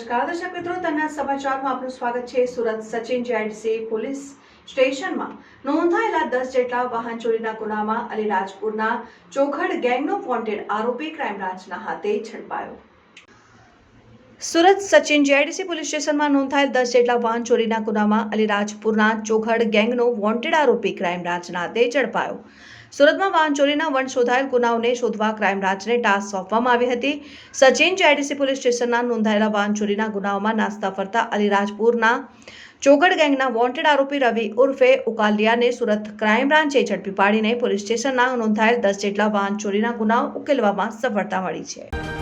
નમસ્કાર દર્શક મિત્રો, તના સમાચારમાં આપનું સ્વાગત છે। સુરત સચિન જેઆઈડીસી પોલીસ સ્ટેશનમાં નોંધાયેલા 10 જેટલા વાહન ચોરીના ગુનામાં અલીરાજપુરના ચોખડ ગેંગનો વોન્ટેડ આરોપી ક્રાઇમ બ્રાન્ચના હાથે ઝડપાયો। સુરત સચિન જેઆઈડીસી પોલીસ સ્ટેશનમાં નોંધાયેલ 10 જેટલા વાહન ચોરીના ગુનામાં અલીરાજપુરના ચોખડ ગેંગનો વોન્ટેડ આરોપી ક્રાઇમ બ્રાન્ચના હાથે ઝડપાયો। સુરતમાં વાહન ચોરીના વન શોધાયેલ ગુનાઓને શોધવા ક્રાઇમ બ્રાન્ચને ટાસ્ક સોંપવામાં આવી હતી। સચિન જેઆઈડીસી પોલીસ સ્ટેશનના નોંધાયેલા વાહન ચોરીના ગુનાઓમાં નાસ્તા ફરતા અલીરાજપુરના ચોગડ ગેંગના વોન્ટેડ આરોપી રવિ ઉર્ફે ઉકાલિયાને સુરત ક્રાઇમ બ્રાન્ચે ઝડપી પાડીને પોલીસ સ્ટેશનના નોંધાયેલ 10 જેટલા વાહન ચોરીના ગુનાઓ ઉકેલવામાં સફળતા મળી છે।